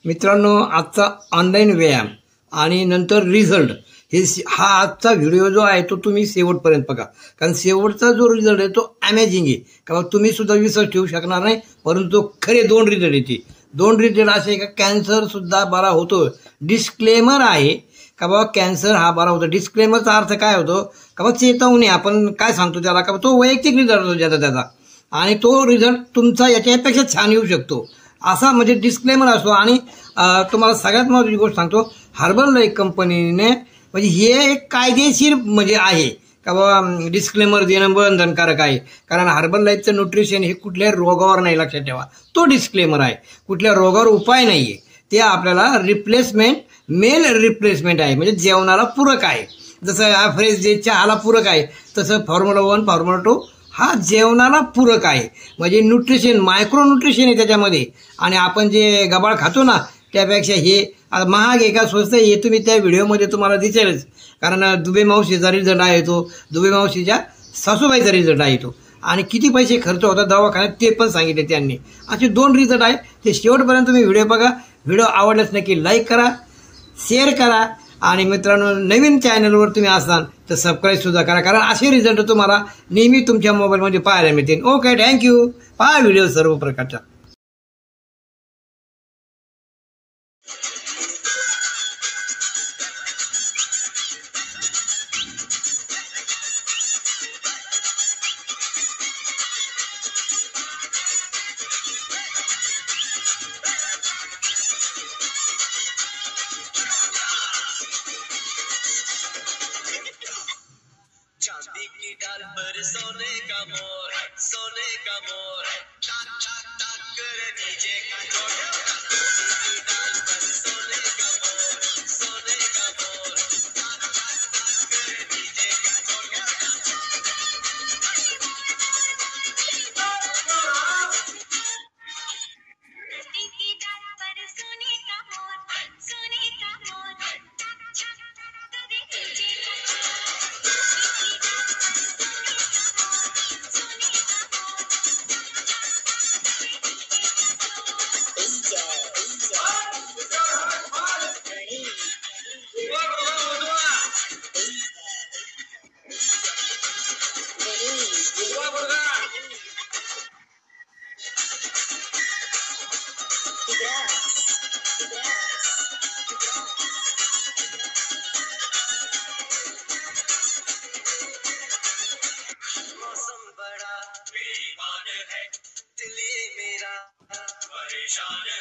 मित्रांनो, आजचा ऑनलाईन व्यायाम आणि नंतर रिझल्ट हा आजचा व्हिडिओ जो आहे तो तुम्ही शेवटपर्यंत बघा, कारण शेवटचा जो रिझल्ट आहे तो अमेझिंग आहे. का तुम्ही सुद्धा विश्वास ठेवू शकणार नाही, परंतु खरे 2 रिझल्ट येते. 2 रिझल्ट असे का कॅन्सर सुद्धा बरा होतो. डिस्क्लेमर आहे का बाबा कॅन्सर हा बरा होतो. डिस्क्लेमरचा अर्थ काय होतो का बाबा चेतावणी, आपण काय सांगतो त्याला का तो वैयक्तिक रिझल्ट होतो त्याचा, आणि तो रिझल्ट तुमचा याच्यापेक्षा छान येऊ शकतो असा म्हणजे डिस्क्लेमर असतो. आणि तुम्हाला सगळ्यात महत्त्वाची गोष्ट सांगतो, हर्बल लाईफ कंपनीने म्हणजे हे एक कायदेशीर म्हणजे आहे का बाबा डिस्क्लेमर देणं बंधनकारक आहे. कारण हर्बल लाईफचं न्यूट्रिशन हे कुठल्या रोगावर नाही, लक्षात ठेवा. तो डिस्क्लेमर आहे, कुठल्या रोगावर उपाय नाही आहे. ते आपल्याला रिप्लेसमेंट, मेल रिप्लेसमेंट आहे, म्हणजे जेवणाला पूरक आहे. जसं फ्रेश जे चहाला पूरक आहे, तसं फॉर्म्युला 1 फॉर्म्युला 2 हा जेवणाला पूरक आहे. म्हणजे न्यूट्रिशन, मायक्रो न्यूट्रिशन आहे त्याच्यामध्ये. आणि आपण जे गबाळ खातो ना त्यापेक्षा हे महाग आहे का स्वस्त आहे हे तुम्ही त्या व्हिडिओमध्ये तुम्हाला दिसेलच. कारण दुबे मावशीचा रिझल्ट आहे तो, दुबे मावशीच्या सासूबाईचा रिझल्ट आहे तो, आणि किती पैसे खर्च होता दवाखान्यात ते पण सांगितले त्यांनी. असे 2 रिझल्ट आहे. ते शेवटपर्यंत तुम्ही व्हिडिओ बघा. व्हिडिओ आवडल्यास नक्की लाईक करा, शेअर करा, आणि मित्रांनो नवीन चॅनलवर तुम्ही असाल तर सबस्क्राईब सुद्धा करा, कारण असे रिझल्ट तुम्हाला नेहमी तुमच्या मोबाईलमध्ये पाहायला मिळतील. Okay, thank you. पहा व्हिडिओ सर्व प्रकारचा. चांदी की डाल पर सोने का मोर, सोने का मोर, टाक टाक टाक कर नीचे का चोर. चांदी की डाल पर सोने का मोर, सोने का मोर, टाक टाक टाक कर नीचे का चोर. चांदी की डाल पर सोने का मोर, सोने का मोर, टाक टाक टाक कर नीचे का चोर. मौसम बड़ा बेईमान है, दिल ये मेरा परेशान है.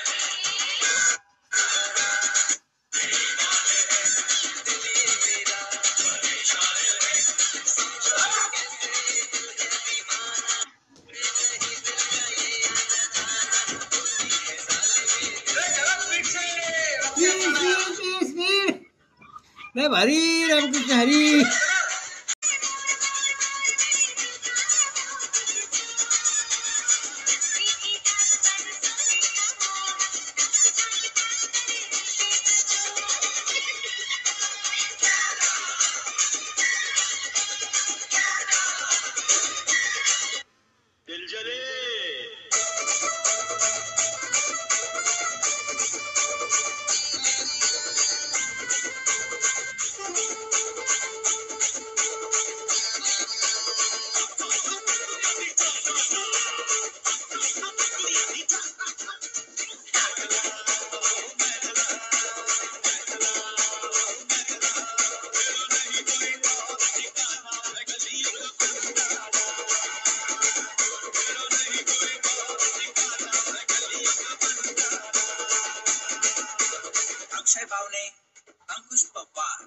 बेईमान है, दिल ये मेरा परेशान है. समझो कैसे दिल है दीवाना, नहीं दिल का ये आना जाना, उसी के साथ में नाही भारी रामकृष्ण हरी. दिल जले. अक्षय बावणे, अंकुश पवार.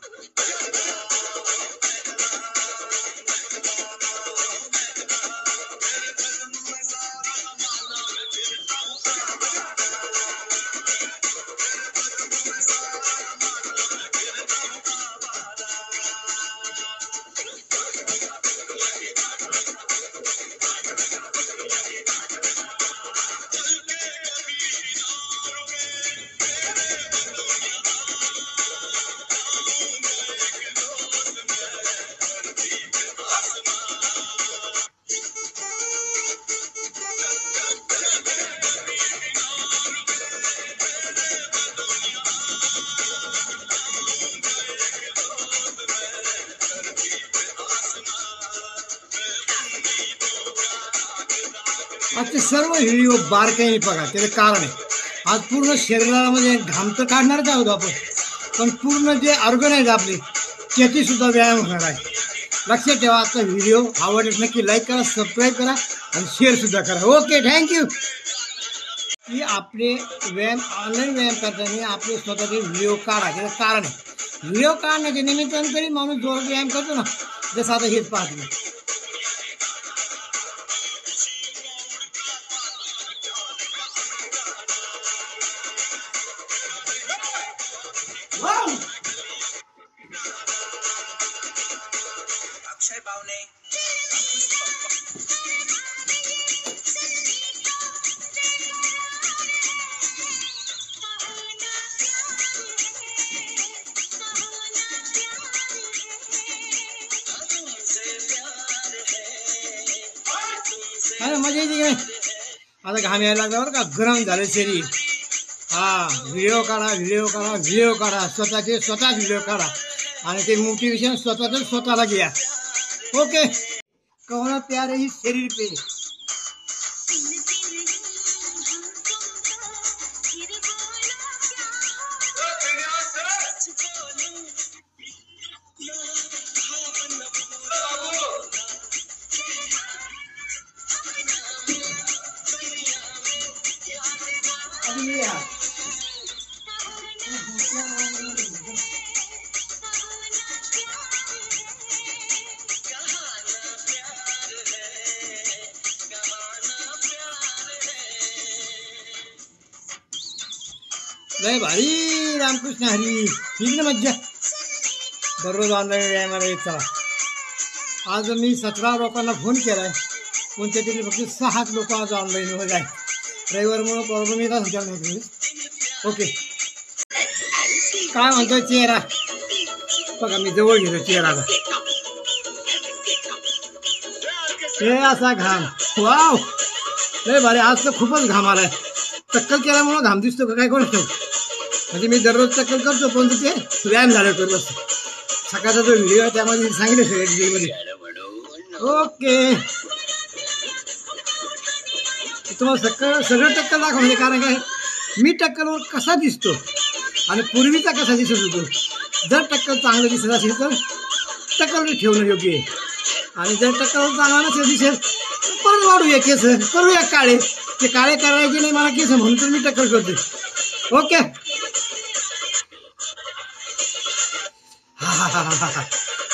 आजचे सर्व व्हिडिओ बारकाईने बघा. त्याचं कारण आहे, आज पूर्ण शरीरामध्ये घाम तर काढणारच आहोत आपण, पण पूर्ण जे ऑर्गनाईज आपले त्याची सुद्धा व्यायाम होणार आहे. लक्षात ठेवा. आजचा व्हिडिओ आवडल्यास नक्की लाईक करा, सबस्क्राईब करा आणि शेअर सुद्धा करा. Okay, thank you. की आपले व्यायाम ऑनलाईन व्यायाम करताना आपले स्वतःचे व्हिडिओ काढा. त्याचं कारण आहे, व्हिडिओ काढण्याच्या निमित्तानं तरी माणूस जोर व्यायाम करतो ना. जसं आता हेच पाहतो मी. अक्षय पावणे मजा येते काय. आता घाम यायला लागला बरं का, गरम झालं शरीर. व्हिडिओ काढा, व्हिडिओ काढा, व्हिडिओ काढा. स्वतःच व्हिडिओ काढा आणि ते मोटिवेशन स्वतःला घ्या. ओके. कौन प्यार ही शरीर पे. लय भारी. रामकृष्ण हरी. ठीक ना मज्जा. दररोज ऑनलाईन व्यायामाला येत चला. आज मी 17 लोकांना फोन केला आहे, पण त्यातील फक्त 6 लोक आज ऑनलाईनवर आहेत. रविवारमुळे प्रॉब्लेम येतात तुमच्या. ओके. काय म्हणतो चेहरा बघा, मी जवळ घेतो चेहराचा. हे असा घाम. वाव, लय भारी. आज तर खूपच घाम आलाय. टक्कल केल्यामुळं घाम दिसतो का काय कोण. म्हणजे मी दररोज टक्कल करतो, पण ते व्यायाम झालं करत असतो. सकाळचा जो व्हिडिओ आहे त्यामध्ये सांगितलं सगळ्या डिटेलमध्ये. ओके. तुम्हाला सगळं टक्कल दाखवते. कारण काय, मी टक्कलवर कसा दिसतो आणि पूर्वीचा कसा दिसत होतो. जर टक्कल चांगलं दिसत असेल तर टक्कल ठेवणं योग्य आहे, आणि जर टक्कल चांगला नसेल दिसेल परत वाढूया केस, करूया काळे. ते काळे करायचे नाही मला केस, म्हणून तर मी टक्कल करतो. ओके.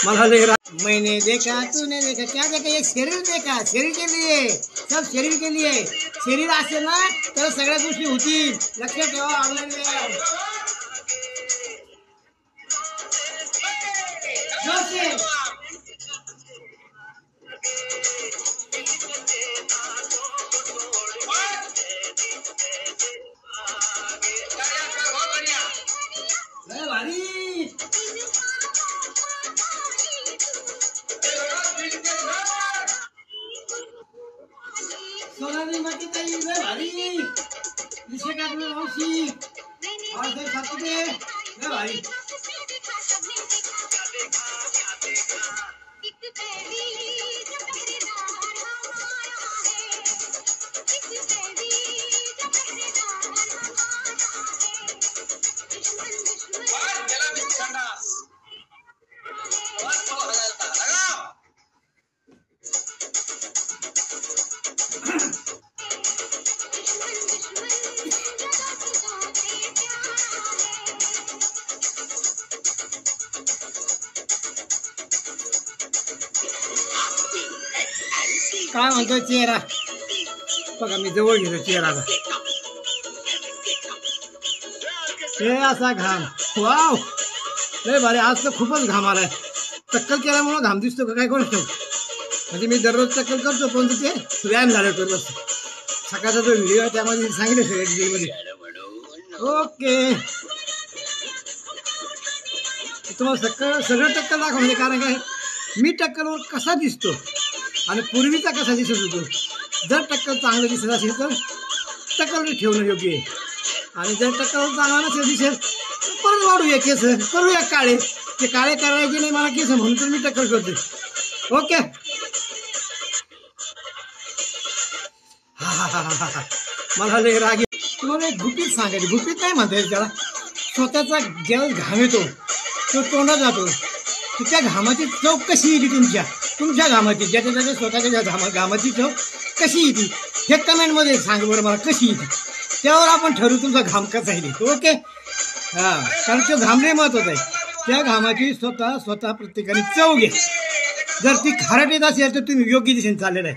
मला मैंने देखा तूने देखा क्या देखा, एक शरीर देखा. शरीर के लिए, सब शरीर के लिए. शरीर असेल ना तर सगळ्या गोष्टी होतील. लक्षात ठेवा. ऑनलाईन व्यायाम. भारी. सोनाली माती ताई लय भारी. निशिका मावशी आज सातपुते लय भारी. काय म्हणतो चेहरा बघा, मी जवळ घेतो चेहराचा. हे असा घाम. वाव, लय भारी. आज तर खूपच घाम आलाय. टक्कल केल्यामुळं घाम दिसतो का काय कोण. म्हणजे मी दररोज टक्कल करतो, पण ते व्यायाम झालं करत असतो. सकाळचा जो व्हिडिओ आहे त्यामध्ये सांगितलं सगळ्या डिटेलमध्ये. ओके. तुम्हाला सगळं टक्कल दाखवते. कारण काय, मी टक्कलवर कसा दिसतो आणि पूर्वीचा कसा दिसत होतो. जर टक्कल चांगलं दिसत असेल तर टक्कल ठेवणं योग्य आहे, आणि जर टक्कल चांगला नसेल दिसेल परत वाढूया केस, करूया काळे. ते काळे करायचे नाही मला केस, म्हणून तर मी टक्कल करतो. ओके. आहाहाहा. मला लय राग येतो. तुम्हाला एक गुपित सांगायचं. गुपित नाही म्हणता येईल त्याला. स्वतःचा ज्यावेळेस घाम येतो तो तोंडात जातो, तर त्या घामाची चव कशी येते तुमच्या घामाची, ज्याच्या स्वतःच्या घामाची चव कशी येते हे कमेंटमध्ये सांग बरं मला, कशी येते. त्यावर आपण ठरवू तुमचा घाम कसा येते. ओके. हां, कारण तो घाम लय महत्वाचा आहे. त्या घामाची स्वतः प्रत्येकाने चव घ्या. जर ती खारट येत असेल तर तुम्ही योग्य दिशेने चाललेलं आहे.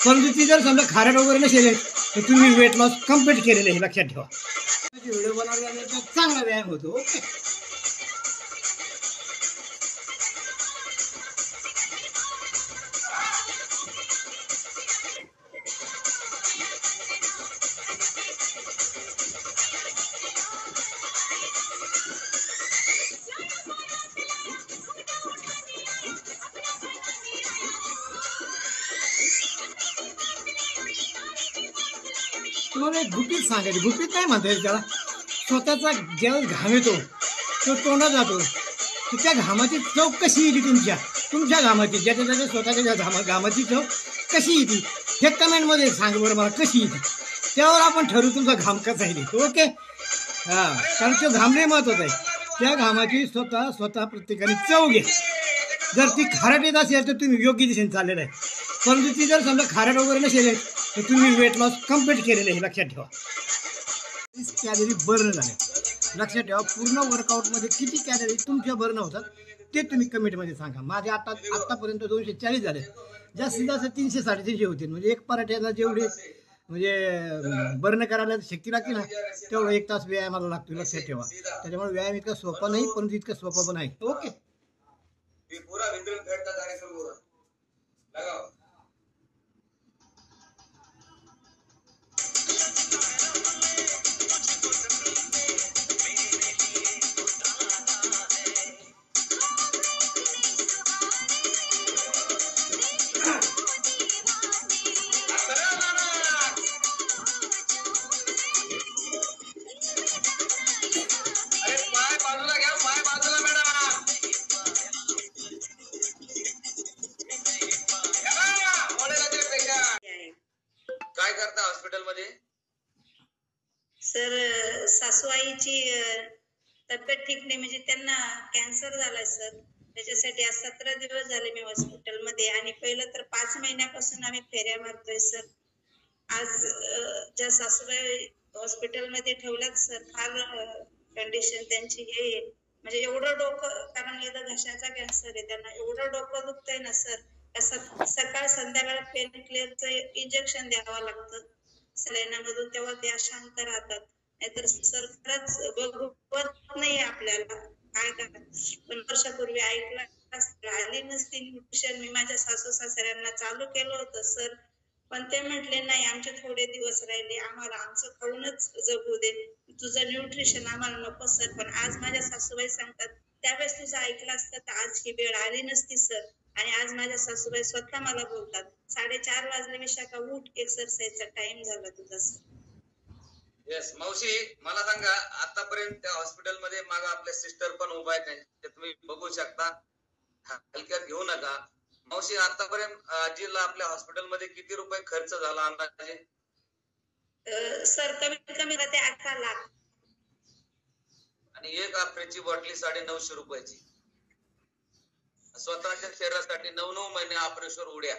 परंतु ती जर समजा खारट वगैरे नसेल तर तुम्ही वेट लॉस कम्प्लीट केलेलं आहे, लक्षात ठेवा. व्हिडिओ बनवल्यानंतर चांगला व्यायाम होतो. ओके. तुम्हाला एक गुपित सांगायचं. गुपित नाही म्हणता येईल त्याला. स्वतःचा ज्यावेळेस घाम येतो तो तोंडात जातो, तर त्या घामाची चव कशी येते तुमच्या घामाची, ज्याच्या स्वतःच्या घामाची चव कशी येते हे कमेंटमध्ये सांग बरं मला, कशी येते. त्यावर आपण ठरवू तुमचा घाम कसा येते. ओके. हां, कारण तो घाम लय महत्वाचा आहे. त्या घामाची स्वतः प्रत्येकाने चव घ्या. जर ती खारट येत असेल तर तुम्ही योग्य दिशेने चाललेलं आहे. परंतु ती जर समजा खारट वगैरे नसेल तर तुम्ही वेट लॉस कम्प्लीट केलेलं आहे, लक्षात ठेवा. कॅलरी बर्न झाले, लक्षात ठेवा. पूर्ण वर्कआउटमध्ये किती कॅलरी तुमच्या बर्न होतात ते तुम्ही कमेंटमध्ये सांगा. माझे आतापर्यंत 240 झाले. जास्तीत जास्त 300-350 होतील. म्हणजे एक पराठ्याला जेवढे म्हणजे बर्न करायला शक्ती लागते ना, तेवढं 1 तास व्यायामाला लागतो, लक्षात ठेवा. त्याच्यामुळे व्यायाम इतका सोपा नाही, परंतु इतका सोपा पण आहे. ओके. काय करता हॉस्पिटलमध्ये? सर, सासूआईची तब्येत ठीक नाही, म्हणजे त्यांना कॅन्सर झालाय सर. त्याच्यासाठी आज 17 दिवस झाले मी हॉस्पिटलमध्ये, आणि पहिलं तर 5 महिन्यापासून आम्ही फेऱ्या मारतोय सर. आज ज्या सासूबाई हॉस्पिटलमध्ये ठेवल्यात सर, फार कंडिशन त्यांची हे म्हणजे एवढं डोकं, कारण एकदा घशाचा कॅन्सर आहे त्यांना, एवढं डोकं दुखतंय ना सर. सकाळ संध्याकाळ पेन क्लिअरचं इंजेक्शन द्यावं लागतं सलाईनामधून, तेव्हा ते अशांत राहतात. नाहीतर सर खरंच बघवत नाही आपल्याला, काय करा. पण वर्षापूर्वी ऐकलं आली नसती न्यूट्रिशन. मी माझ्या सासू सासऱ्यांना चालू केलं होतं सर, पण ते म्हटले नाही, आमचे थोडे दिवस राहिले, आम्हाला आमचं खाऊनच जगू दे, तुझं न्यूट्रिशन आम्हाला नको सर. पण आज माझ्या सासूबाई सांगतात, त्यावेळेस तुझं ऐकलं असतं तर आज ही वेळ आली नसती सर. आणि आज माझ्या सासूबाई स्वतः मला बोलतात, 4:30 वाजले विशाखा, उठ, एक्सरसाइजचा टाइम झाला तुझा सर. येस मावशी, मला सांगा, आतापर्यंत त्या हॉस्पिटलमध्ये मागा आपल्या सिस्टर पण उभा आहेत, ते तुम्ही बघू शकता, हलक्यात घेऊ नका. मावशी, आतापर्यंत आजीला आपल्या हॉस्पिटलमध्ये किती रुपये खर्च झाला अंदाजे? सर कमीत कमी ते 18 लाख. आणि एक आफ्रेची बॉटली 950 रुपयाची. स्वतःच्या शरीरासाठी 9 महिने ऑपरेशन उड्या,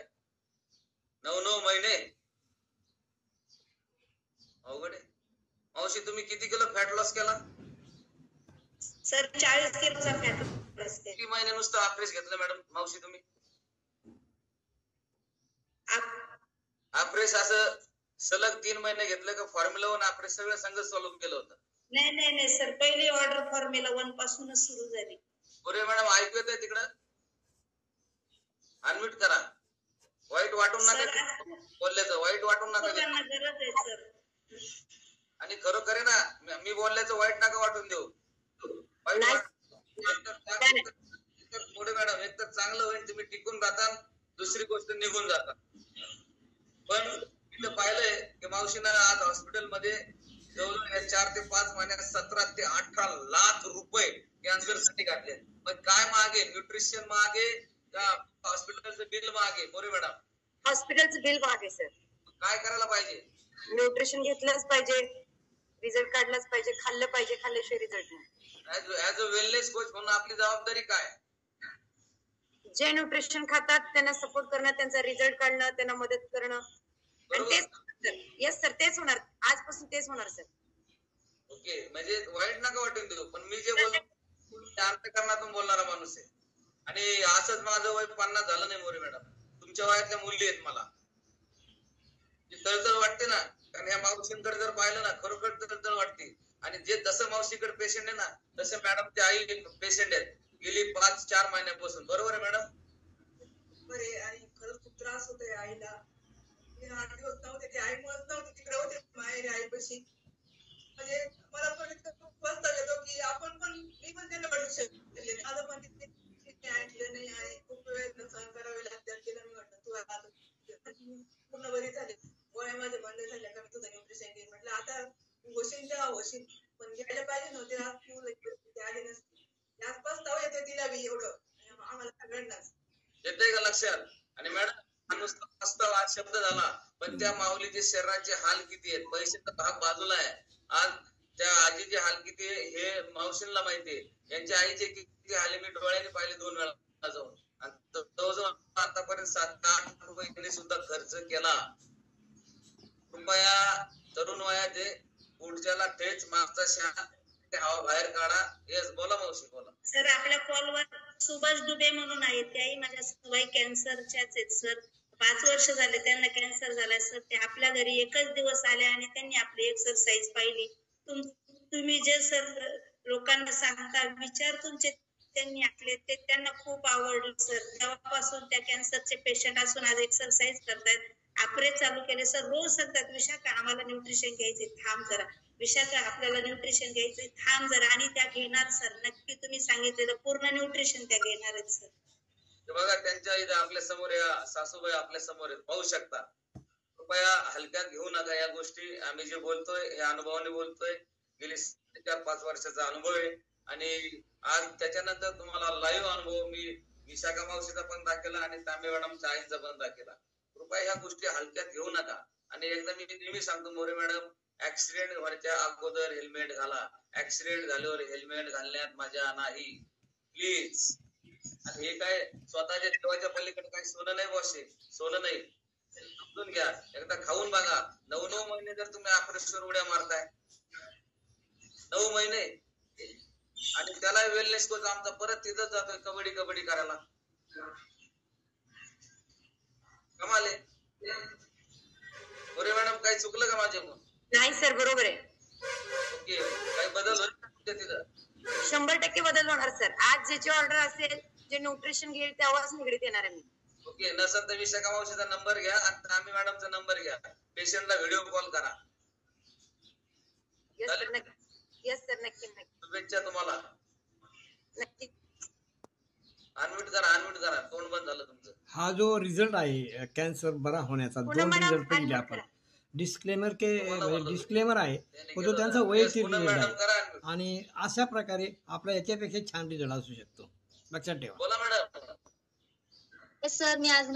9 महिने अवघड आहे. मावशी, तुम्ही किती किलो फॅट लॉस केला? सर 40 किलोचा फॅट लॉस केला. किती महिने नुसतं ऑपरेशन घेतलं मॅडम मावशी तुम्ही? ऑपरेशन असं सलग 3 महिने घेतलं का फॉर्म्युला 1 ऑपरेशन सगळं संघ सॉल्व केलं होतं? नाही सर, पहिली ऑर्डर फॉर्म्युला 1 पासूनच सुरू झाली. अरे मॅडम, ऐकू येतंय तिकडं? अनम्यूट करा. वाईट वाटून नका बोलल्याचं, वाईट वाटून नका. आणि खरोखर आहे ना, मी बोलल्याचं वाईट नका वाटून देऊ. पुढे मॅडम, एक तर चांगलं होईल, तुम्ही टिकून राहता, दुसरी गोष्ट निघून जाता. पण इथं पाहिलंय की मावशीनं आज हॉस्पिटलमध्ये जवळजवळ 4 ते 5 महिन्यात 17 ते 18 लाख रुपये कॅन्सर साठी घातले. पण काय मागे? न्यूट्रिशन मागे का हॉस्पिटलचं बिल मागे? मोरे मॅडम, हॉस्पिटलचं बिल मागे सर. काय करायला पाहिजे? न्यूट्रिशन घेतलंच पाहिजे, रिझल्ट काढलाच पाहिजे, खाल्लं पाहिजे, खाल्ल्याशिवाय रिझल्ट नाही. ऍज अ वेलनेस कोच म्हणून आपली जबाबदारी काय? जे न्यूट्रिशन खातात त्यांना सपोर्ट करणं, त्यांचा रिझल्ट काढणं, त्यांना मदत करणं. आणि बरोबर. तेच येस सर, तेच होणार, आजपासून तेच होणार सर. ओके, म्हणजे वाईट नका वाटून देऊ, पण मी जे बोलतो ते अंतःकरणातून बोलणारा माणूस आहे. आणि असंच माझं वय 50 झालं नाही मोरे मॅडम. तुमच्या वयातल्या मुली आहेत मला. जी तळतळ वाटते ना, कारण या मावशींकडे जर पाहिलं ना, खरोखर तळतळ वाटते. आणि जे जसं मावशीकडे पेशंट आहे ना, तसे मॅडमची आई पेशंट आहेत गेली 5-4 महिन्यापासून. बरोबर आहे मॅडम? बरे, आणि खरंच खूप त्रास होतोय आईला. 8 दिवस नव्हते, ती आईमुळेच नव्हती, तिकडे होते माहेरी आईपाशी. म्हणजे मला पण इतकं खूप पस्ताव येतो की मी पण त्यांना वाटू शकते. माझं पण तिथे ऐकलं नाही आहे, खूप वेळ सहन करावे लागतात. तिला मी म्हटलं तू आता पूर्ण बरी झाली, गोळ्या माझ्या बंद झाल्या का, मी तुझं न्यूट्रिशन घेईन. म्हटलं आता होशील तेव्हा होशील, पण घ्यायला पाहिजे नव्हते, आज तू आली नसती. याच पस्ताव येतो तिला बी एवढं, आम्हाला सगळ्यांनाच. येतंय का लक्षात? आणि मॅडम हा नुसता प्रस्ताव आज शब्द झाला, पण त्या माऊलीचे शरीराचे हाल किती आहेत, पैशाचा भाग बाजूला आहे. आज त्या आजीचे हाल किती आहे हे मावशींना माहितीये. यांच्या आईचे किती हाल मी डोळ्याने पाहिले 2 वेळा जाऊन. आणि जवळजवळ आतापर्यंत 7-8 लाख रुपये सुद्धा खर्च केला. कृपया तरुण वयाचे पुढच्याला ठेच, मागचा शहा हवा बाहेर काढा. येस, बोला मावशी, बोला. सर, आपल्या कॉलवर सुभाष दुबे म्हणून आहेत, त्याही माझ्या सुवाई कॅन्सरच्याच आहेत सर. 5 वर्ष झाले त्यांना कॅन्सर झालाय सर. ते आपल्या घरी एकच दिवस आले आणि त्यांनी आपली एक्सरसाइज पाहिली. तुम्ही जे सर लोकांना सांगता, विचार तुमचे त्यांनी ऐकले, ते त्यांना खूप आवडलं सर. तेव्हापासून त्या कॅन्सरचे पेशंट असून आज एक्सरसाइज करतायत, आपरे चालू केले सर. रोज सांगतात विशाखा आम्हाला न्यूट्रिशन घ्यायचे, थांब जरा विशाखा आपल्याला न्यूट्रिशन घ्यायचंय, थांब जरा. आणि त्या घेणार सर, नक्की तुम्ही सांगितलेलं पूर्ण न्यूट्रिशन त्या घेणार आहेत सर. बघा, त्यांच्या इथे आपल्या समोर या सासूबाई आपल्या समोर पाहू शकता. कृपया हलक्यात घेऊ नका या गोष्टी. आम्ही जे बोलतोय हे अनुभवाने बोलतोय. गेली 4-5 वर्षाचा अनुभव आहे. आणि आज त्याच्यानंतर तुम्हाला लाईव्ह अनुभव मी विशाखा मावशीचा पण दाखवला आणि तांबे मॅडमच्या आईचा पण दाखवला. कृपया ह्या गोष्टी हलक्यात घेऊ नका. आणि एकदा मी नेहमी सांगतो मोरे मॅडम, ऍक्सिडेंट व्हायच्या अगोदर हेल्मेट घाला, ऍक्सिडेंट झाल्यावर हेल्मेट घालण्यात मजा नाही, प्लीज. आणि हे काय स्वतःच्या देवाच्या पलीकडे काही सोनं नाही बॉसे, सोनं नाही. समजून घ्या, एकदा खाऊन बघा. 9 महिने जर तुम्ही ऑपरेशनवर उड्या मारताय, 9 महिने, आणि त्याला वेलनेस कोच आमचा परत तिथंच जातोय कबड्डी करायला. कमाले मोरे मॅडम, काही चुकलं का माझे म्हणून? नाही सर, बरोबर आहे. ओके, काही बदल होईल का तुमच्या तिथं? 100% बदल होणार सर. आज ज्याची ऑर्डर असेल, जे न्यूट्रिशन घेईल तेव्हाच निगडीत येणार आहे मी. ओके, नसेल तर विशाखा मावशीचा नंबर घ्या आणि तांबे मॅडमचा नंबर घ्या. पेशंटला व्हिडिओ कॉल करा. येस सर, नक्की. येस सर, नक्की नक्की. शुभेच्छा तुम्हाला. नक्की. अनम्यूट करा, तोंड बंद झालं तुमचं. हा जो रिझल्ट आहे कॅन्सर बरा होण्याचा, 2 रिझल्ट पाहिजे आपण. डिस्क्लेमर आहे, तो त्यांचा वैयक्तिक रिझल्ट आहे. आणि अशा प्रकारे आपला याच्यापेक्षा छान रिझल्ट असू शकतो, लक्षात ठेवा. बोला मॅडम. सर, मी आज